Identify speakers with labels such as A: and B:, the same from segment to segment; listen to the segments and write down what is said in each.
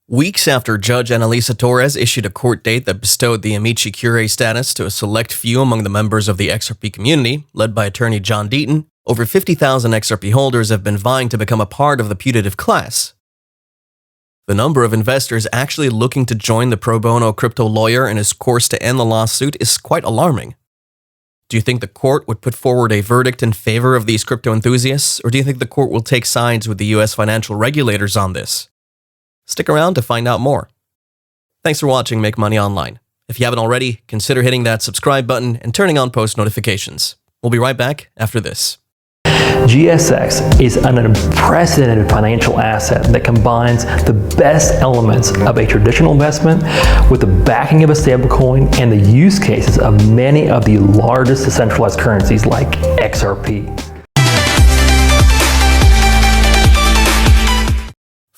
A: Weeks after Judge Annalisa Torres issued a court date that bestowed the amici curiae status to a select few among the members of the XRP community, led by attorney John Deaton, over 50,000 XRP holders have been vying to become a part of the putative class. The number of investors actually looking to join the pro bono crypto lawyer in his course to end the lawsuit is quite alarming. Do you think the court would put forward a verdict in favor of these crypto enthusiasts, or do you think the court will take sides with the US financial regulators on this? Stick around to find out more. Thanks for watching Make Money Online. If you haven't already, consider hitting that subscribe button and turning on post notifications. We'll be right back after this.
B: GSX is an unprecedented financial asset that combines the best elements of a traditional investment with the backing of a stablecoin and the use cases of many of the largest decentralized currencies like XRP.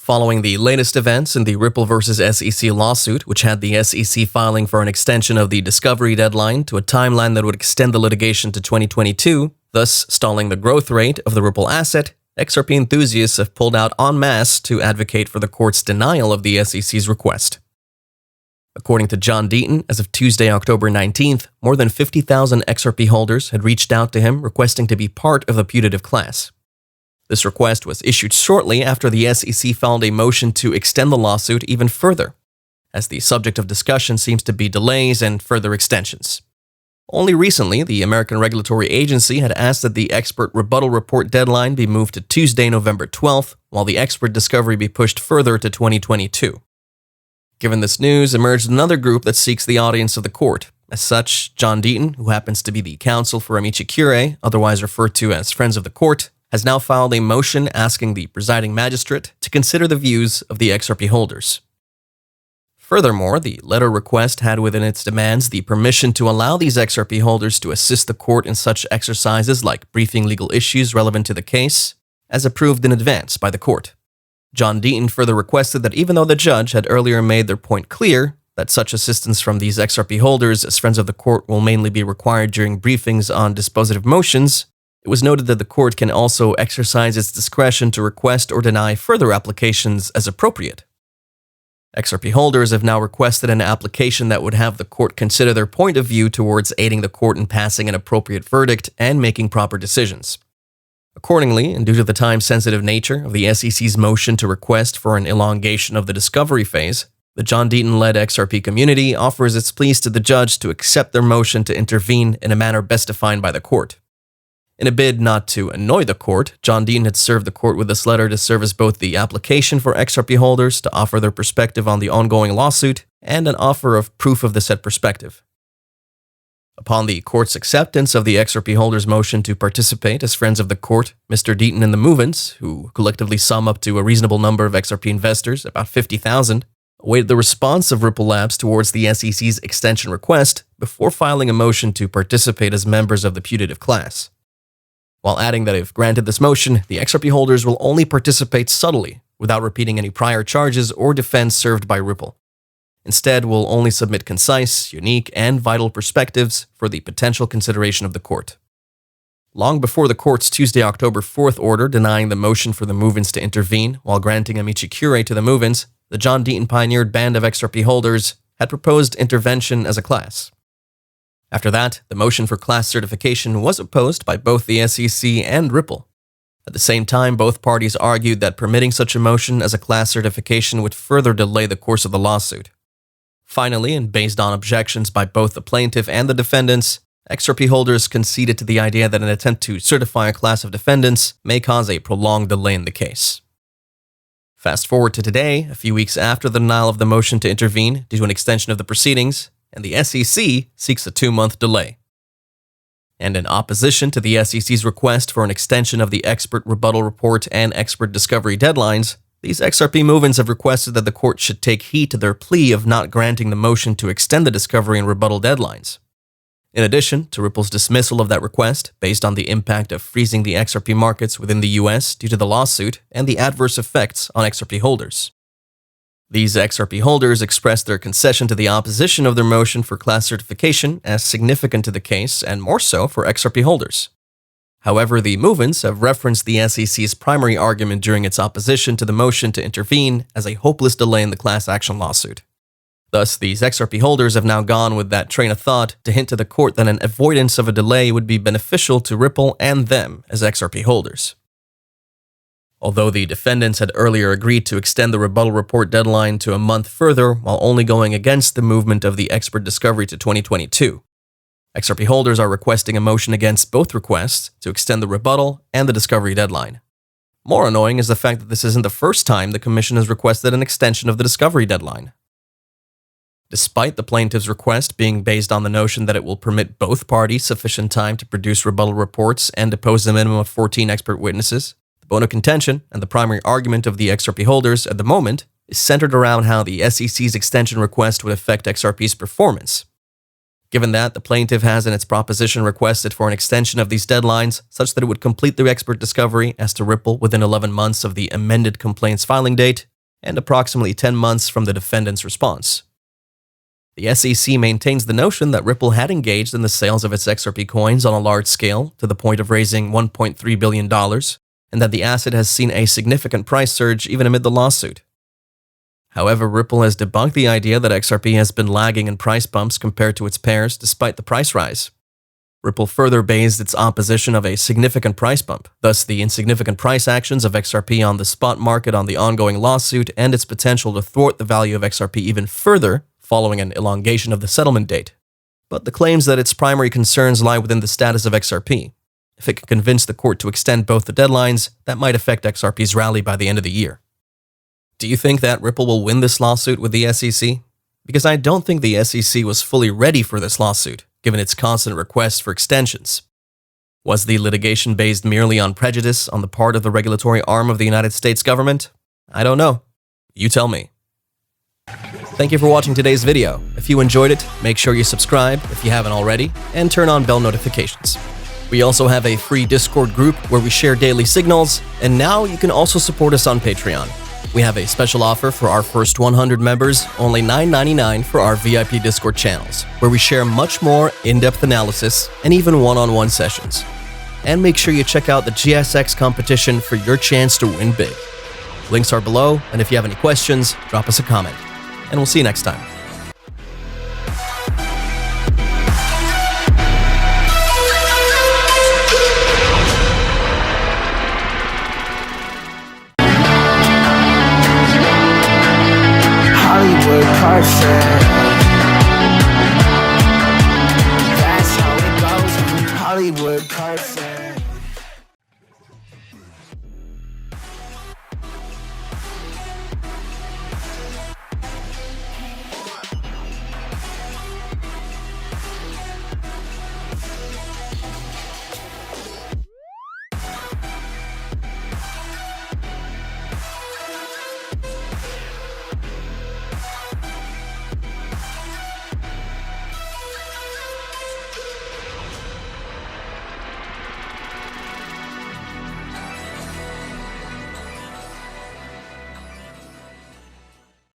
A: Following the latest events in the Ripple vs. SEC lawsuit, which had the SEC filing for an extension of the discovery deadline to a timeline that would extend the litigation to 2022, thus stalling the growth rate of the Ripple asset, XRP enthusiasts have pulled out en masse to advocate for the court's denial of the SEC's request. According to John Deaton, as of Tuesday, October 19th, more than 50,000 XRP holders had reached out to him requesting to be part of the putative class. This request was issued shortly after the SEC filed a motion to extend the lawsuit even further, as the subject of discussion seems to be delays and further extensions. Only recently, the American Regulatory Agency had asked that the expert rebuttal report deadline be moved to Tuesday, November 12th, while the expert discovery be pushed further to 2022. Given this news, emerged another group that seeks the audience of the court. As such, John Deaton, who happens to be the counsel for amici curiae, otherwise referred to as Friends of the Court, has now filed a motion asking the presiding magistrate to consider the views of the XRP holders. Furthermore, the letter request had within its demands the permission to allow these XRP holders to assist the court in such exercises like briefing legal issues relevant to the case, as approved in advance by the court. John Deaton further requested that even though the judge had earlier made their point clear that such assistance from these XRP holders as friends of the court will mainly be required during briefings on dispositive motions, it was noted that the court can also exercise its discretion to request or deny further applications as appropriate. XRP holders have now requested an application that would have the court consider their point of view towards aiding the court in passing an appropriate verdict and making proper decisions. Accordingly, and due to the time-sensitive nature of the SEC's motion to request for an elongation of the discovery phase, the John Deaton-led XRP community offers its pleas to the judge to accept their motion to intervene in a manner best defined by the court. In a bid not to annoy the court, John Deaton had served the court with this letter to serve as both the application for XRP holders to offer their perspective on the ongoing lawsuit and an offer of proof of the said perspective. Upon the court's acceptance of the XRP holders' motion to participate as friends of the court, Mr. Deaton and the movants, who collectively sum up to a reasonable number of XRP investors, about 50,000, awaited the response of Ripple Labs towards the SEC's extension request before filing a motion to participate as members of the putative class. While adding that if granted this motion, the XRP holders will only participate subtly, without repeating any prior charges or defense served by Ripple. Instead, will only submit concise, unique, and vital perspectives for the potential consideration of the court. Long before the court's Tuesday, October 4th order denying the motion for the movants to intervene while granting amici curiae to the movants, the John Deaton pioneered band of XRP holders had proposed intervention as a class. After that, the motion for class certification was opposed by both the SEC and Ripple. At the same time, both parties argued that permitting such a motion as a class certification would further delay the course of the lawsuit. Finally, and based on objections by both the plaintiff and the defendants, XRP holders conceded to the idea that an attempt to certify a class of defendants may cause a prolonged delay in the case. Fast forward to today, a few weeks after the denial of the motion to intervene due to an extension of the proceedings, and the SEC seeks a 2-month delay. And in opposition to the SEC's request for an extension of the expert rebuttal report and expert discovery deadlines, these XRP movements have requested that the court should take heed to their plea of not granting the motion to extend the discovery and rebuttal deadlines. In addition to Ripple's dismissal of that request based on the impact of freezing the XRP markets within the US due to the lawsuit and the adverse effects on XRP holders. These XRP holders expressed their concession to the opposition of their motion for class certification as significant to the case and more so for XRP holders. However, the movements have referenced the SEC's primary argument during its opposition to the motion to intervene as a hopeless delay in the class action lawsuit. Thus, these XRP holders have now gone with that train of thought to hint to the court that an avoidance of a delay would be beneficial to Ripple and them as XRP holders. Although the defendants had earlier agreed to extend the rebuttal report deadline to a month further while only going against the movement of the expert discovery to 2022, XRP holders are requesting a motion against both requests to extend the rebuttal and the discovery deadline. More annoying is the fact that this isn't the first time the Commission has requested an extension of the discovery deadline. Despite the plaintiff's request being based on the notion that it will permit both parties sufficient time to produce rebuttal reports and depose a minimum of 14 expert witnesses, the bone of contention and the primary argument of the XRP holders at the moment is centered around how the SEC's extension request would affect XRP's performance. Given that, the plaintiff has in its proposition requested for an extension of these deadlines such that it would complete the expert discovery as to Ripple within 11 months of the amended complaint's filing date and approximately 10 months from the defendant's response. The SEC maintains the notion that Ripple had engaged in the sales of its XRP coins on a large scale to the point of raising $1.3 billion, and that the asset has seen a significant price surge even amid the lawsuit. However, Ripple has debunked the idea that XRP has been lagging in price bumps compared to its peers despite the price rise. Ripple further based its opposition of a significant price bump, thus the insignificant price actions of XRP on the spot market on the ongoing lawsuit and its potential to thwart the value of XRP even further following an elongation of the settlement date. But the claims that its primary concerns lie within the status of XRP. If it can convince the court to extend both the deadlines, that might affect XRP's rally by the end of the year. Do you think that Ripple will win this lawsuit with the SEC? Because I don't think the SEC was fully ready for this lawsuit, given its constant requests for extensions. Was the litigation based merely on prejudice on the part of the regulatory arm of the United States government? I don't know. You tell me. Thank you for watching today's video. If you enjoyed it, make sure you subscribe if you haven't already, and turn on bell notifications. We also have a free Discord group where we share daily signals, and now you can also support us on Patreon. We have a special offer for our first 100 members, only $9.99 for our VIP Discord channels, where we share much more in-depth analysis and even one-on-one sessions. And make sure you check out the GSX competition for your chance to win big. Links are below, and if you have any questions, drop us a comment. And we'll see you next time.
C: Hollywood car set.